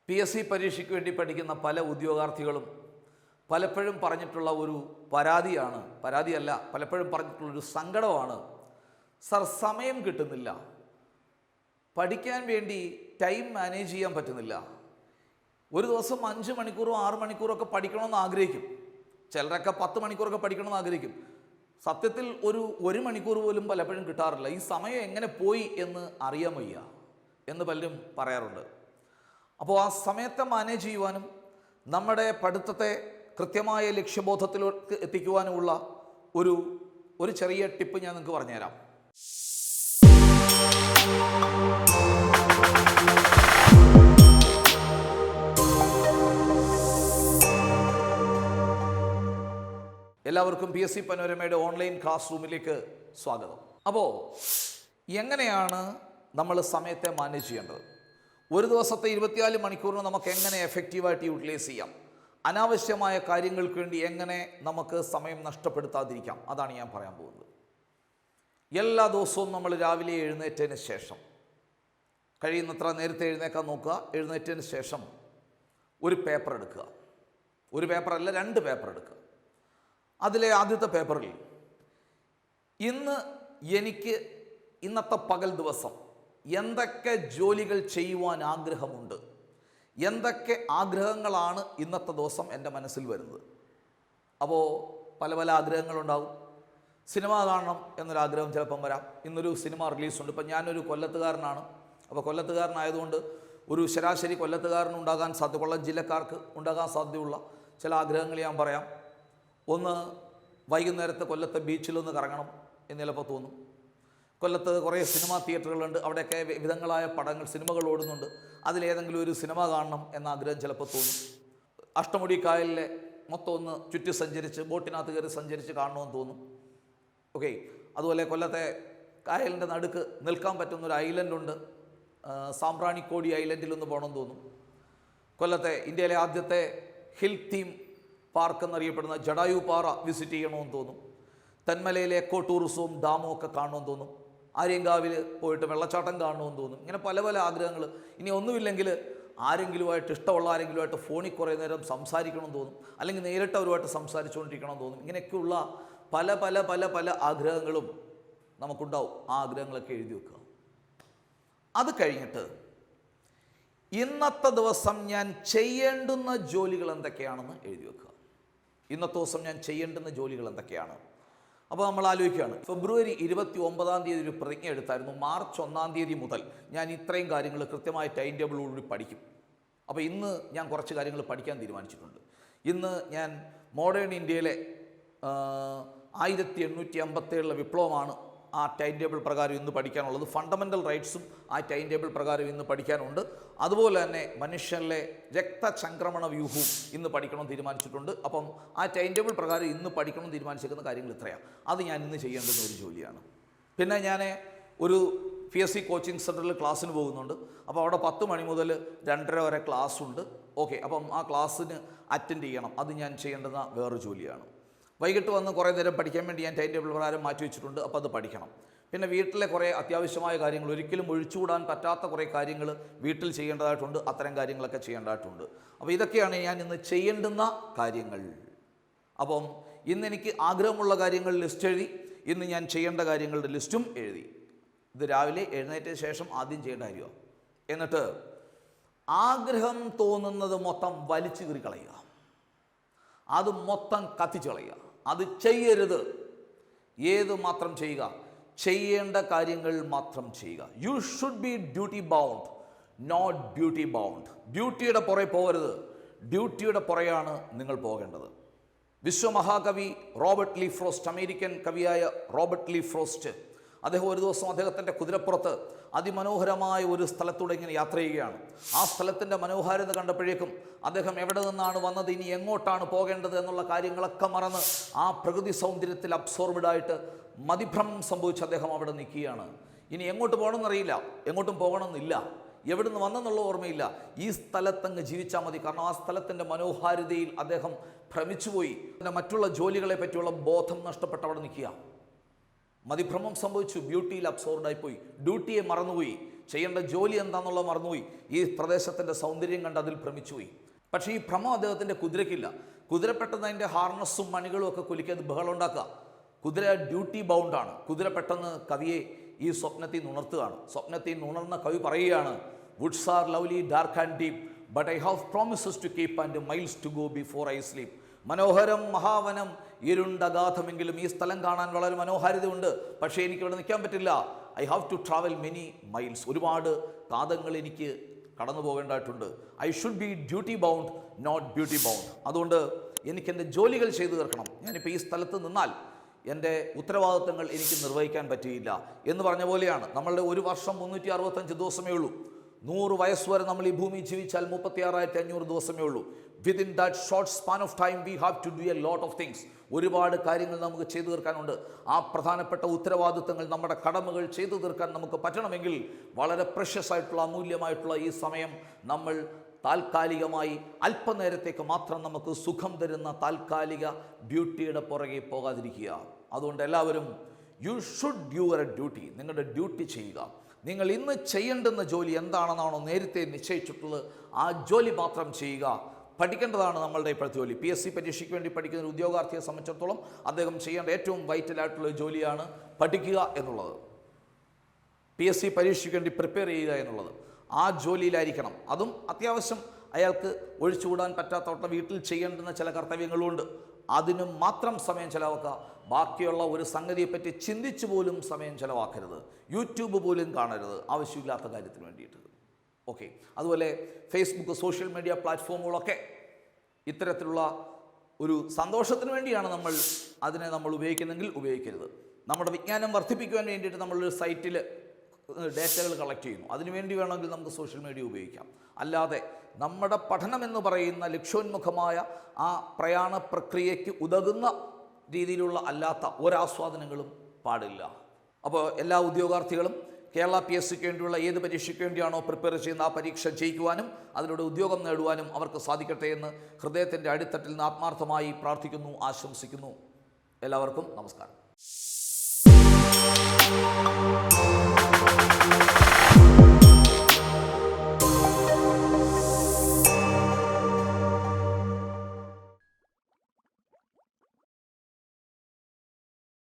PSC പരീക്ഷയ്ക്ക് വേണ്ടി പഠിക്കുന്ന പല ഉദ്യോഗാർത്ഥികളും പലപ്പോഴും പറഞ്ഞിട്ടുള്ള ഒരു പരാതിയല്ല പലപ്പോഴും പറഞ്ഞിട്ടുള്ളൊരു സങ്കടമാണ്, സർ സമയം കിട്ടുന്നില്ല, പഠിക്കാൻ വേണ്ടി ടൈം മാനേജ് ചെയ്യാൻ പറ്റുന്നില്ല. ഒരു ദിവസം 5 മണിക്കൂറോ 6 മണിക്കൂറോ ഒക്കെ പഠിക്കണമെന്ന് ആഗ്രഹിക്കും, ചിലരൊക്കെ 10 മണിക്കൂറൊക്കെ പഠിക്കണമെന്ന് ആഗ്രഹിക്കും. സത്യത്തിൽ ഒരു മണിക്കൂർ പോലും പലപ്പോഴും കിട്ടാറില്ല. ഈ സമയം എങ്ങനെ പോയി എന്ന് അറിയാൻ വയ്യ എന്ന് പലരും പറയാറുണ്ട്. അപ്പോൾ ആ സമയത്തെ മാനേജ് ചെയ്യുവാനും നമ്മുടെ പഠിത്തത്തെ കൃത്യമായ ലക്ഷ്യബോധത്തിലേക്ക് എത്തിക്കുവാനുമുള്ള ഒരു ചെറിയ ടിപ്പ് ഞാൻ നിങ്ങൾക്ക് പറഞ്ഞുതരാം. എല്ലാവർക്കും PSC പനോരമയുടെ ഓൺലൈൻ ക്ലാസ് റൂമിലേക്ക് സ്വാഗതം. അപ്പോൾ എങ്ങനെയാണ് നമ്മൾ സമയത്തെ മാനേജ് ചെയ്യേണ്ടത്? ഒരു ദിവസത്തെ 24 മണിക്കൂറിന് നമുക്ക് എങ്ങനെ എഫക്റ്റീവായിട്ട് യൂട്ടിലൈസ് ചെയ്യാം? അനാവശ്യമായ കാര്യങ്ങൾക്ക് വേണ്ടി എങ്ങനെ നമുക്ക് സമയം നഷ്ടപ്പെടുത്താതിരിക്കാം? അതാണ് ഞാൻ പറയാൻ പോകുന്നത്. എല്ലാ ദിവസവും നമ്മൾ രാവിലെ എഴുന്നേറ്റതിന് ശേഷം, കഴിയുന്നത്ര നേരത്തെ എഴുന്നേക്കാൻ നോക്കുക. എഴുന്നേറ്റതിന് ശേഷം ഒരു പേപ്പർ എടുക്കുക. ഒരു പേപ്പറല്ല, 2 പേപ്പർ എടുക്കുക. അതിലെ ആദ്യത്തെ പേപ്പറിൽ ഇന്നത്തെ പകൽ ദിവസം എന്തൊക്കെ ജോലികൾ ചെയ്യുവാൻ ആഗ്രഹമുണ്ട്, എന്തൊക്കെ ആഗ്രഹങ്ങളാണ് ഇന്നത്തെ ദിവസം എൻ്റെ മനസ്സിൽ വരുന്നത്. അപ്പോൾ പല ആഗ്രഹങ്ങളുണ്ടാകും. സിനിമ കാണണം എന്നൊരാഗ്രഹം ചിലപ്പം വരാം. ഇന്നൊരു സിനിമ റിലീസുണ്ട്. ഇപ്പം ഞാനൊരു കൊല്ലത്തുകാരനാണ്. അപ്പോൾ കൊല്ലത്തുകാരനായതുകൊണ്ട് ഒരു ശരാശരി കൊല്ലത്തുകാരനുണ്ടാകാൻ കൊല്ലം ജില്ലക്കാർക്ക് ഉണ്ടാകാൻ സാധ്യതയുള്ള ചില ആഗ്രഹങ്ങൾ ഞാൻ പറയാം. ഒന്ന്, വൈകുന്നേരത്തെ കൊല്ലത്തെ ബീച്ചിലൊന്ന് കറങ്ങണം എന്ന് ചിലപ്പോൾ തോന്നും. കൊല്ലത്ത് കുറേ സിനിമാ തിയേറ്ററുകളുണ്ട്, അവിടെയൊക്കെ വിധങ്ങളായ സിനിമകൾ ഓടുന്നുണ്ട്. അതിലേതെങ്കിലും ഒരു സിനിമ കാണണം എന്ന ആഗ്രഹം ചിലപ്പോൾ തോന്നും. അഷ്ടമുടി കായലിലെ മൊത്തം ഒന്ന് ചുറ്റി സഞ്ചരിച്ച് ബോട്ടിനകത്ത് കയറി സഞ്ചരിച്ച് കാണണമെന്ന് തോന്നും. ഓക്കെ. അതുപോലെ കൊല്ലത്തെ കായലിൻ്റെ നടുക്ക് നിൽക്കാൻ പറ്റുന്നൊരു ഐലൻഡുണ്ട്, സാമ്പ്രാണിക്കോടി ഐലൻഡിലൊന്ന് പോകണമെന്ന് തോന്നും. കൊല്ലത്തെ ഇന്ത്യയിലെ ആദ്യത്തെ ഹിൽ തീം പാർക്ക് എന്നറിയപ്പെടുന്ന ജടായു പാറ വിസിറ്റ് ചെയ്യണമെന്ന് തോന്നും. തെന്മലയിലെ എക്കോ ടൂറിസവും ഡാമും ഒക്കെ കാണണമെന്ന് തോന്നും. ആര്യങ്കാവിൽ പോയിട്ട് വെള്ളച്ചാട്ടം കാണണമെന്ന് തോന്നും. ഇങ്ങനെ പല ആഗ്രഹങ്ങൾ. ഇനി ഒന്നുമില്ലെങ്കിൽ ഇഷ്ടമുള്ള ആരെങ്കിലുമായിട്ട് ഫോണിൽ കുറേ നേരം സംസാരിക്കണമെന്ന് തോന്നും, അല്ലെങ്കിൽ നേരിട്ട് അവരുമായിട്ട് സംസാരിച്ചുകൊണ്ടിരിക്കണമെന്ന് തോന്നും. ഇങ്ങനെയൊക്കെയുള്ള പല ആഗ്രഹങ്ങളും നമുക്കുണ്ടാവും. ആ ആഗ്രഹങ്ങളൊക്കെ എഴുതി വെക്കുക. അത് കഴിഞ്ഞിട്ട് ഇന്നത്തെ ദിവസം ഞാൻ ചെയ്യേണ്ടുന്ന ജോലികൾ എന്തൊക്കെയാണെന്ന് എഴുതി വെക്കുക. ഇന്നത്തെ ദിവസം ഞാൻ ചെയ്യേണ്ടുന്ന ജോലികൾ എന്തൊക്കെയാണ്? അപ്പോൾ നമ്മൾ ആലോചിക്കുകയാണ്, ഫെബ്രുവരി 29-ാം തീയതി ഒരു പ്രതിജ്ഞ എടുത്തായിരുന്നു, മാർച്ച് 1-ാം തീയതി മുതൽ ഞാൻ ഇത്രയും കാര്യങ്ങൾ കൃത്യമായ ടൈം ടേബിളോടുകൂടി പഠിക്കും. അപ്പോൾ ഇന്ന് ഞാൻ കുറച്ച് കാര്യങ്ങൾ പഠിക്കാൻ തീരുമാനിച്ചിട്ടുണ്ട്. ഇന്ന് ഞാൻ മോഡേൺ ഇന്ത്യയിലെ 1857 വിപ്ലവമാണ് ആ ടൈം ടേബിൾ പ്രകാരം ഇന്ന് പഠിക്കാനുള്ളത്. ഫണ്ടമെൻ്റൽ റൈറ്റ്സും ആ ടൈം ടേബിൾ പ്രകാരം ഇന്ന് പഠിക്കാനുണ്ട്. അതുപോലെ തന്നെ മനുഷ്യനിലെ രക്തചംക്രമണ വ്യൂഹവും ഇന്ന് പഠിക്കണം തീരുമാനിച്ചിട്ടുണ്ട്. അപ്പം ആ ടൈം ടേബിൾ പ്രകാരം ഇന്ന് പഠിക്കണം തീരുമാനിച്ചിരിക്കുന്ന കാര്യങ്ങൾ ഇത്രയാണ്. അത് ഞാൻ ഇന്ന് ചെയ്യേണ്ടുന്ന ഒരു ജോലിയാണ്. പിന്നെ ഞാൻ ഒരു PSC കോച്ചിങ് സെൻറ്ററിൽ ക്ലാസ്സിന് പോകുന്നുണ്ട്. അപ്പോൾ അവിടെ 10 മണി മുതൽ 2:30 വരെ ക്ലാസ് ഉണ്ട്. ഓക്കെ. അപ്പം ആ ക്ലാസ്സിന് അറ്റൻഡ് ചെയ്യണം. അത് ഞാൻ ചെയ്യേണ്ടുന്ന വേറൊരു ജോലിയാണ്. വൈകിട്ട് വന്ന് കുറേ നേരം പഠിക്കാൻ വേണ്ടി ഞാൻ ടൈം ടേബിൾ പ്രകാരം മാറ്റി വെച്ചിട്ടുണ്ട്. അപ്പോൾ അത് പഠിക്കണം. പിന്നെ വീട്ടിലെ കുറേ അത്യാവശ്യമായ കാര്യങ്ങൾ, ഒരിക്കലും ഒഴിച്ചുകൂടാൻ പറ്റാത്ത കുറേ കാര്യങ്ങൾ വീട്ടിൽ ചെയ്യേണ്ടതായിട്ടുണ്ട്. അത്തരം കാര്യങ്ങളൊക്കെ ചെയ്യേണ്ടതായിട്ടുണ്ട്. അപ്പോൾ ഇതൊക്കെയാണ് ഞാൻ ഇന്ന് ചെയ്യേണ്ടുന്ന കാര്യങ്ങൾ. അപ്പം ഇന്ന് എനിക്ക് ആഗ്രഹമുള്ള കാര്യങ്ങൾ ലിസ്റ്റ് എഴുതി, ഇന്ന് ഞാൻ ചെയ്യേണ്ട കാര്യങ്ങളുടെ ലിസ്റ്റും എഴുതി. ഇത് രാവിലെ എഴുന്നേറ്റ ശേഷം ആദ്യം ചെയ്യേണ്ട കാര്യമാണ്. എന്നിട്ട് ആഗ്രഹം തോന്നുന്നത് മൊത്തം വലിച്ചു കീറി കളയുക, അത് മൊത്തം കത്തിച്ചു കളയുക. അത് ചെയ്യരുത്. ഏത് മാത്രം ചെയ്യുക? ചെയ്യേണ്ട കാര്യങ്ങൾ മാത്രം ചെയ്യുക. You should be duty bound, not beauty bound. ബ്യൂട്ടിയുടെ പുറകെ പോകരുത്, ഡ്യൂട്ടിയുടെ പുറകെയാണ് നിങ്ങൾ പോകേണ്ടത്. വിശ്വമഹാകവി റോബർട്ട് ലീ ഫ്രോസ്റ്റ്, അമേരിക്കൻ കവിയായ റോബർട്ട് ലീ ഫ്രോസ്റ്റ്, അദ്ദേഹം ഒരു ദിവസം അദ്ദേഹത്തിൻ്റെ കുതിരപ്പുറത്ത് അതിമനോഹരമായ ഒരു സ്ഥലത്തൂടെ ഇങ്ങനെ യാത്ര ചെയ്യുകയാണ്. ആ സ്ഥലത്തിൻ്റെ മനോഹാരിത കണ്ടപ്പോഴേക്കും അദ്ദേഹം എവിടെ നിന്നാണ് വന്നത്, ഇനി എങ്ങോട്ടാണ് പോകേണ്ടത് എന്നുള്ള കാര്യങ്ങളൊക്കെ മറന്ന് ആ പ്രകൃതി സൗന്ദര്യത്തിൽ അബ്സോർബ്ഡായിട്ട് മതിഭ്രമം സംഭവിച്ച് അദ്ദേഹം അവിടെ നിൽക്കുകയാണ്. ഇനി എങ്ങോട്ട് പോകണമെന്നറിയില്ല, എങ്ങോട്ടും പോകണമെന്നില്ല, എവിടുന്ന് വന്നെന്നുള്ള ഓർമ്മയില്ല. ഈ സ്ഥലത്തങ്ങ് ജീവിച്ചാൽ മതി. കാരണം ആ സ്ഥലത്തിൻ്റെ മനോഹാരിതയിൽ അദ്ദേഹം ഭ്രമിച്ചുപോയി. മറ്റുള്ള ജോലികളെ പറ്റിയുള്ള ബോധം നഷ്ടപ്പെട്ട് അവിടെ നിൽക്കുക. മതിഭ്രമം സംഭവിച്ചു, ബ്യൂട്ടിയിൽ അബ്സോർഡായിപ്പോയി, ഡ്യൂട്ടിയെ മറന്നുപോയി. ചെയ്യേണ്ട ജോലി എന്താണെന്നുള്ളത് മറന്നുപോയി. ഈ പ്രദേശത്തിൻ്റെ സൗന്ദര്യം കണ്ട് അതിൽ ഭ്രമിച്ചുപോയി. പക്ഷേ ഈ ഭ്രമം അദ്ദേഹത്തിൻ്റെ കുതിരയ്ക്കില്ല. കുതിര പെട്ടെന്ന് അതിൻ്റെ ഹാർനസ്സും മണികളും ഒക്കെ കുലുക്കി അത് ബഹളം ഉണ്ടാക്കുക. കുതിര ഡ്യൂട്ടി ബൗണ്ടാണ്. കുതിര പെട്ടെന്ന് കവിയെ ഈ സ്വപ്നത്തിൽ ഉണർത്തുകയാണ്. സ്വപ്നത്തിൽ ഉണർന്ന കവി പറയുകയാണ്, woods are lovely dark and deep but I have promises to keep and miles to go before I sleep. മനോഹരം മഹാവനം ഇരുണ്ടഗാധമെങ്കിലും ഈ സ്ഥലം കാണാൻ വളരെ മനോഹാരിതയുണ്ട്. പക്ഷേ എനിക്കിവിടെ നിൽക്കാൻ പറ്റില്ല. I have to travel many miles. ഒരുപാട് കാതങ്ങൾ എനിക്ക് കടന്നു പോകേണ്ടതായിട്ടുണ്ട്. I should be duty bound not beauty bound. അതുകൊണ്ട് എനിക്ക് എൻ്റെ ജോലികൾ ചെയ്തു തീർക്കണം. ഞാനിപ്പോൾ ഈ സ്ഥലത്ത് നിന്നാൽ എൻ്റെ ഉത്തരവാദിത്തങ്ങൾ എനിക്ക് നിർവഹിക്കാൻ പറ്റിയില്ല എന്ന് പറഞ്ഞ പോലെയാണ്. നമ്മളുടെ ഒരു വർഷം 365 ദിവസമേ ഉള്ളൂ. 100 വയസ്സ് വരെ നമ്മൾ ഈ ഭൂമി ജീവിച്ചാൽ 36,500 ദിവസമേ ഉള്ളൂ. Within that short span of time we have to do a lot of things. ഒരുപാട് കാര്യങ്ങൾ നമുക്ക് ചെയ്തു തീർക്കാനുണ്ട്. ആ പ്രധാനപ്പെട്ട ഉത്തരവാദിത്തങ്ങൾ, നമ്മുടെ കടമകൾ ചെയ്തു തീർക്കാൻ നമുക്ക് പറ്റണമെങ്കിൽ വളരെ പ്രഷ്യസ് ആയിട്ടുള്ള, അമൂല്യമായിട്ടുള്ള ഈ സമയം നമ്മൾ താൽക്കാലികമായി അല്പനേരത്തേക്ക് മാത്രം നമുക്ക് സുഖം തരുന്ന താൽക്കാലിക ബ്യൂട്ടിയുടെ പുറകെ പോകാതിരിക്കുക. അതുകൊണ്ട് എല്ലാവരും you should do your duty. നിങ്ങളുടെ ഡ്യൂട്ടി ചെയ്യുക. നിങ്ങൾ ഇന്ന് ചെയ്യേണ്ടുന്ന ജോലി എന്താണെന്നാണോ നേരത്തെ നിശ്ചയിച്ചിട്ടുള്ളത്, ആ ജോലി മാത്രം ചെയ്യുക. പഠിക്കേണ്ടതാണ് നമ്മളുടെ ഇപ്പോഴത്തെ ജോലി. PSC പരീക്ഷയ്ക്ക് വേണ്ടി പഠിക്കുന്ന ഒരു ഉദ്യോഗാർത്ഥിയെ സംബന്ധിച്ചിടത്തോളം അദ്ദേഹം ചെയ്യേണ്ട ഏറ്റവും വൈറ്റലായിട്ടുള്ള ജോലിയാണ് പഠിക്കുക എന്നുള്ളത്. PSC പരീക്ഷയ്ക്ക് വേണ്ടി പ്രിപ്പയർ ചെയ്യുക എന്നുള്ളത്. ആ ജോലിയിലായിരിക്കണം. അതും അത്യാവശ്യം അയാൾക്ക് ഒഴിച്ചുകൂടാൻ പറ്റാത്തവട്ടം വീട്ടിൽ ചെയ്യേണ്ടുന്ന ചില കർത്തവ്യങ്ങളുണ്ട്. അതിനും മാത്രം സമയം ചിലവാക്കുക. ബാക്കിയുള്ള ഒരു സംഗതിയെപ്പറ്റി ചിന്തിച്ചു പോലും സമയം ചിലവാക്കരുത്. യൂട്യൂബ് പോലും കാണരുത് ആവശ്യമില്ലാത്ത കാര്യത്തിന് വേണ്ടിയിട്ട്. ഓക്കെ. അതുപോലെ ഫേസ്ബുക്ക്, സോഷ്യൽ മീഡിയ പ്ലാറ്റ്ഫോമുകളൊക്കെ ഇത്തരത്തിലുള്ള ഒരു സന്തോഷത്തിന് വേണ്ടിയാണ് അതിനെ നമ്മൾ ഉപയോഗിക്കുന്നെങ്കിൽ ഉപയോഗിക്കരുത്. നമ്മുടെ വിജ്ഞാനം വർദ്ധിപ്പിക്കുവാൻ വേണ്ടിയിട്ട് നമ്മളൊരു സൈറ്റിൽ ഡേറ്റകൾ കളക്ട് ചെയ്യുന്നു. അതിനുവേണ്ടി വേണമെങ്കിൽ നമുക്ക് സോഷ്യൽ മീഡിയ ഉപയോഗിക്കാം. അല്ലാതെ നമ്മുടെ പഠനമെന്ന് പറയുന്ന ലക്ഷ്യോന്മുഖമായ ആ പ്രയാണ പ്രക്രിയയ്ക്ക് ഉതകുന്ന രീതിയിലുള്ള അല്ലാത്ത ഒരാസ്വാദനങ്ങളും പാടില്ല. അപ്പോൾ എല്ലാ ഉദ്യോഗാർത്ഥികളും കേരള PSCക്ക് വേണ്ടിയുള്ള ഏത് പരീക്ഷയ്ക്ക് വേണ്ടിയാണോ പ്രിപ്പയർ ചെയ്യുന്ന ആ പരീക്ഷ ജയിക്കുവാനും അതിലൂടെ ഉദ്യോഗം നേടുവാനും അവർക്ക് സാധിക്കട്ടെ എന്ന് ഹൃദയത്തിൻ്റെ അടിത്തട്ടിൽ നിന്ന് ആത്മാർത്ഥമായി പ്രാർത്ഥിക്കുന്നു, ആശംസിക്കുന്നു. എല്ലാവർക്കും നമസ്കാരം.